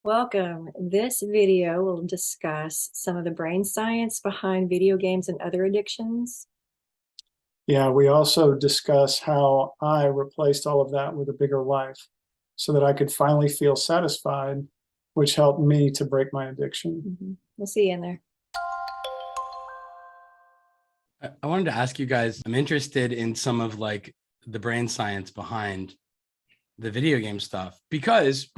Welcome. This video will discuss some of the brain science behind video games and other addictions. Yeah, we also discuss how I replaced all of that with a bigger life so that I could finally feel satisfied, which helped me to break my addiction. We'll see you in there. I wanted to ask you guys, I'm interested in some of like the brain science behind the video game stuff because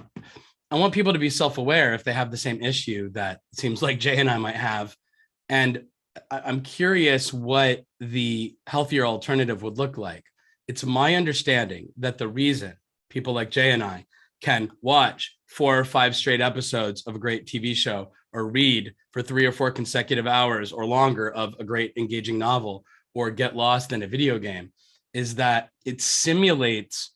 I want people to be self-aware if they have the same issue that it seems like Jay and I might have. And I'm curious what the healthier alternative would look like. It's my understanding that the reason people like Jay and I can watch 4 or 5 straight episodes of a great TV show or read for 3 or 4 consecutive hours or longer of a great engaging novel or get lost in a video game is that it simulates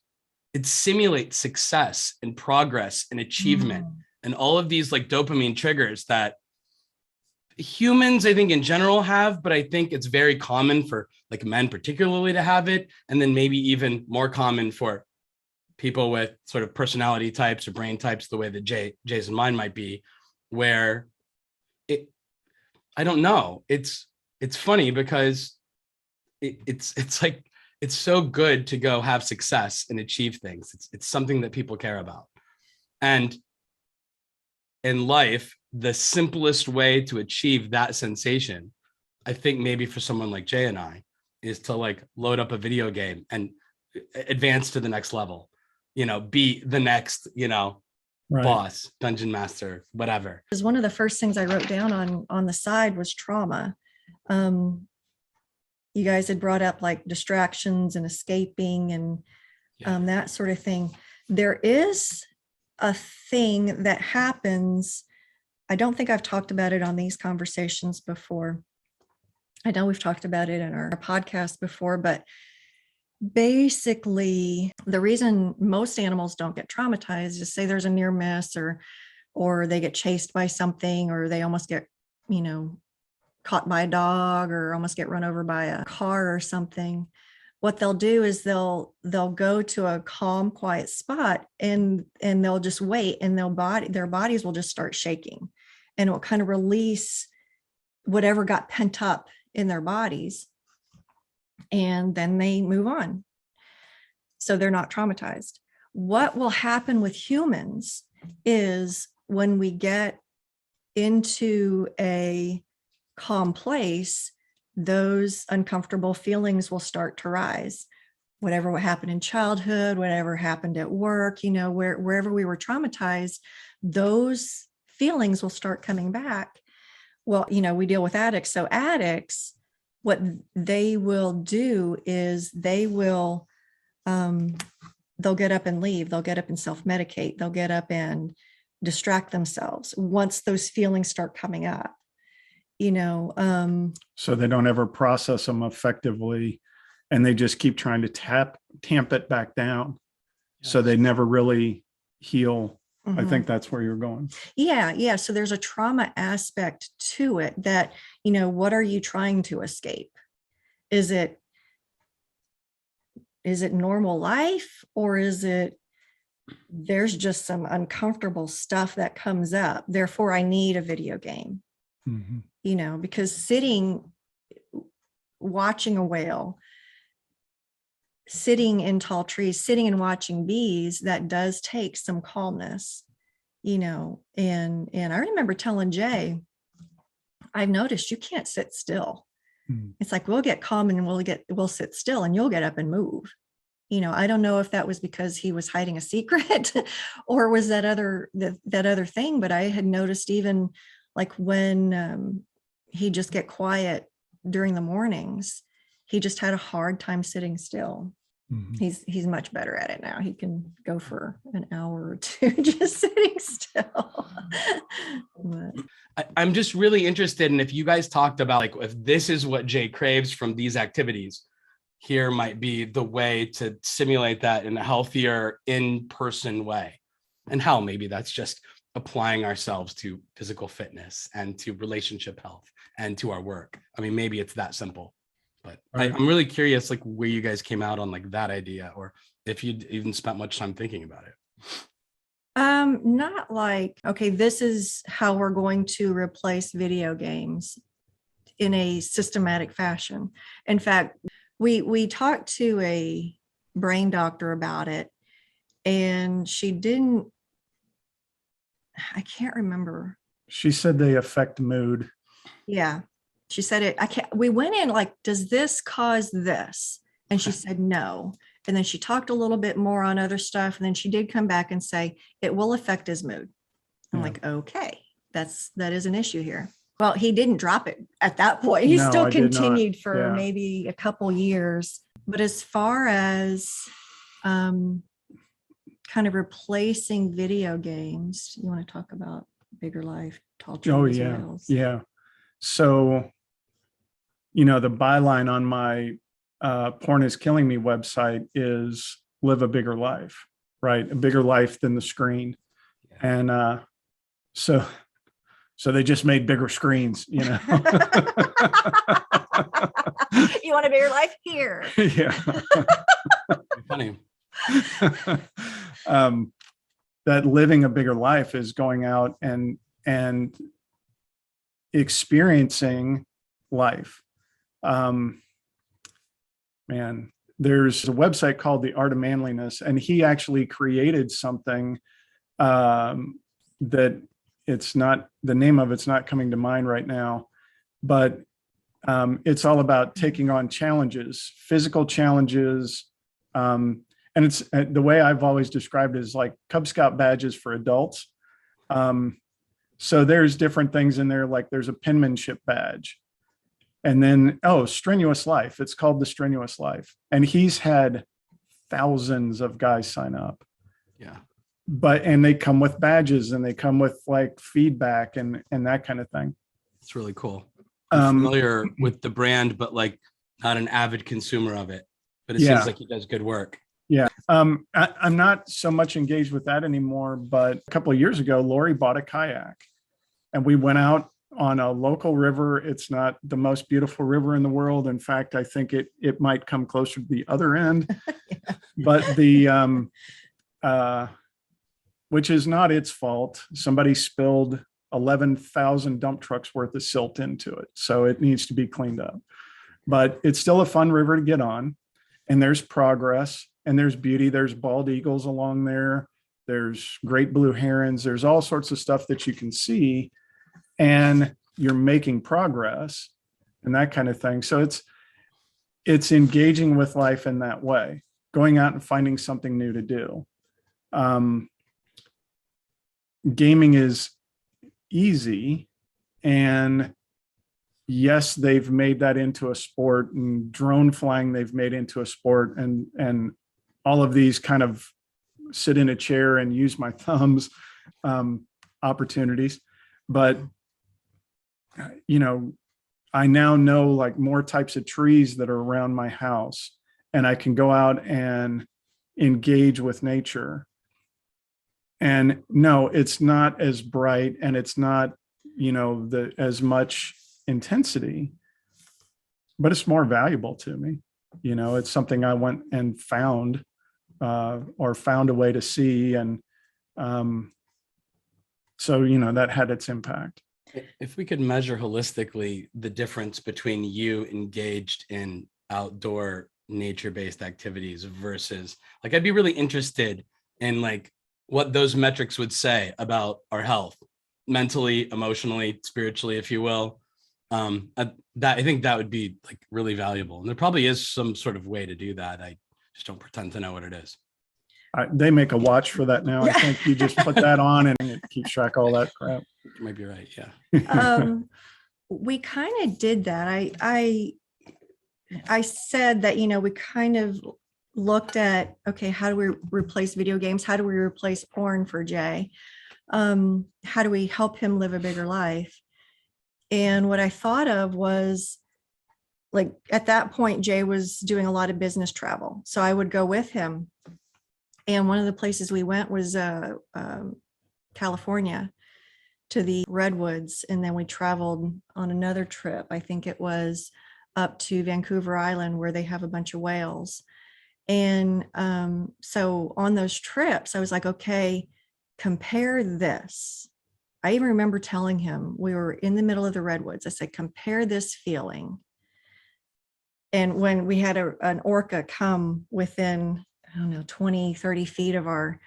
success and progress and achievement and all of these like dopamine triggers that humans, I think in general have, but I think it's very common for like men particularly to have it. And then maybe even more common for people with sort of personality types or brain types, the way that Jay's and mine might be, where I don't know. It's funny because it's like, it's so good to go have success and achieve things. It's something that people care about. And in life, the simplest way to achieve that sensation, I think maybe for someone like Jay and I, is to like load up a video game and advance to the next level, be the next, boss, dungeon master, whatever. Because one of the first things I wrote down on the side was trauma. You guys had brought up like distractions and escaping and that sort of thing. There is a thing that happens. I don't think I've talked about it on these conversations before. I know we've talked about it in our podcast before, but basically the reason most animals don't get traumatized is say there's a near miss or they get chased by something or they almost get, caught by a dog or almost get run over by a car or something. What they'll do is they'll go to a calm, quiet spot and they'll just wait and their bodies will just start shaking and it will kind of release whatever got pent up in their bodies. And then they move on. So they're not traumatized. What will happen with humans is when we get into a calm place, those uncomfortable feelings will start to rise. Whatever happened in childhood, whatever happened at work, wherever we were traumatized, those feelings will start coming back. Well, we deal with addicts. So addicts, what they will do is they'll get up and leave. They'll get up and self-medicate. They'll get up and distract themselves once those feelings start coming up. So they don't ever process them effectively and they just keep trying to tamp it back down. Yes. So they never really heal. I think that's where you're going. Yeah. So there's a trauma aspect to it that, what are you trying to escape? Is it normal life or is it there's just some uncomfortable stuff that comes up. Therefore, I need a video game. Because watching a whale, sitting in tall trees, sitting and watching bees, that does take some calmness, and I remember telling Jay, I've noticed you can't sit still. It's like, we'll get calm and we'll sit still and you'll get up and move. I don't know if that was because he was hiding a secret or was that other thing, but I had noticed even like when he'd just get quiet during the mornings, he just had a hard time sitting still. He's much better at it now. He can go for an hour or two just sitting still. I'm just really interested in if you guys talked about like if this is what Jay craves from these activities, here might be the way to simulate that in a healthier in-person way, and how maybe that's just applying ourselves to physical fitness and to relationship health and to our work. I mean, maybe it's that simple, but I'm really curious, like where you guys came out on like that idea, or if you'd even spent much time thinking about it. Not like, okay, this is how we're going to replace video games in a systematic fashion. In fact, we talked to a brain doctor about it, and she didn't, I can't remember. She said they affect mood. Yeah. She said it, I can't, we went in like, does this cause this? And she said no. And then she talked a little bit more on other stuff. And then she did come back and say, it will affect his mood. I'm Yeah. like, okay, that is an issue here. Well, he didn't drop it at that point. He No, still I did not. continued for Yeah. maybe a couple years. But as far as kind of replacing video games, you want to talk about Bigger Life, Tall Trees, Oh, yeah. Whales? Yeah. So, the byline on my Porn is Killing Me website is live a bigger life, right? A bigger life than the screen. And so they just made bigger screens, You want a bigger life here? Yeah. Funny. That living a bigger life is going out and experiencing life. Man, there's a website called The Art of Manliness, and he actually created something that it's not, the name of it's not coming to mind right now, but it's all about taking on challenges, physical challenges. And it's the way I've always described it is like Cub Scout badges for adults. So there's different things in there, like there's a penmanship badge. And then, Strenuous Life. It's called the Strenuous Life. And he's had thousands of guys sign up. Yeah. And they come with badges, and they come with like feedback and that kind of thing. It's really cool. I'm familiar with the brand, but like not an avid consumer of it. But it seems like he does good work. Yeah. I'm not so much engaged with that anymore, but a couple of years ago, Lori bought a kayak and we went out on a local river. It's not the most beautiful river in the world. In fact, I think it might come closer to the other end, but which is not its fault. Somebody spilled 11,000 dump trucks worth of silt into it. So it needs to be cleaned up, but it's still a fun river to get on. And there's progress and there's beauty. There's bald eagles along there. There's great blue herons. There's all sorts of stuff that you can see, and you're making progress and that kind of thing. So it's engaging with life in that way, going out and finding something new to do. Gaming is easy, and yes, they've made that into a sport, and drone flying they've made into a sport, and all of these kind of sit in a chair and use my thumbs opportunities. But I now know like more types of trees that are around my house, and I can go out and engage with nature. And no, it's not as bright, and it's not, as much intensity, but it's more valuable to me. It's something I went and found, or found a way to see. And so, that had its impact. If we could measure holistically the difference between you engaged in outdoor nature-based activities versus, like, I'd be really interested in like what those metrics would say about our health, mentally, emotionally, spiritually, if you will. I think that would be like really valuable. And there probably is some sort of way to do that. I just don't pretend to know what it is. They make a watch for that now. I think you just put that on and it keeps track of all that crap. You might be right. Yeah. We kind of did that. I said that, we kind of looked at, okay, how do we replace video games? How do we replace porn for Jay? How do we help him live a bigger life? And what I thought of was, like, at that point, Jay was doing a lot of business travel. So I would go with him. And one of the places we went was California, to the redwoods. And then we traveled on another trip. I think it was up to Vancouver Island, where they have a bunch of whales. And so on those trips, I was like, okay, compare this. I even remember telling him, we were in the middle of the redwoods. I said, compare this feeling. And when we had an orca come within, I don't know, 20, 30 feet of our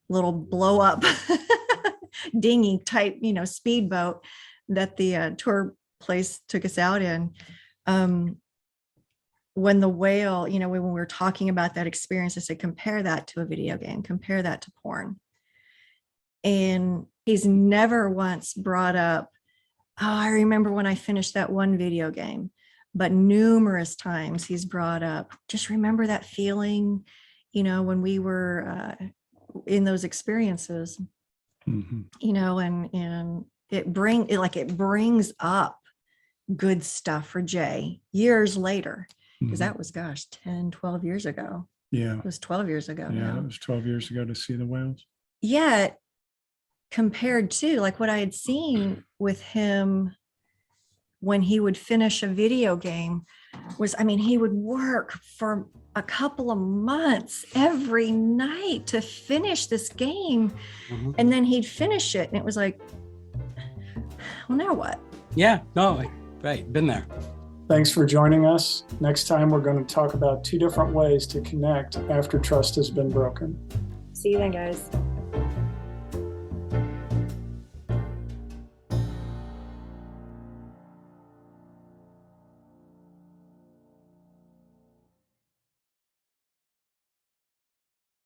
little blow up dinghy type, speedboat that the tour place took us out in. When the whale, when we were talking about that experience, I said, compare that to a video game, compare that to porn. And he's never once brought up, oh, I remember when I finished that one video game, but numerous times he's brought up, just remember that feeling, when we were in those experiences, and it brings up good stuff for Jay years later, because that was, 10, 12 years ago. Yeah. It was 12 years ago. Yeah, now. it was 12 years ago to see the whales. Yet, compared to like what I had seen with him when he would finish a video game was, he would work for a couple of months every night to finish this game. And then he'd finish it. And it was like, well, now what? Yeah, no, right. Been there. Thanks for joining us. Next time, we're going to talk about 2 different ways to connect after trust has been broken. See you then, guys.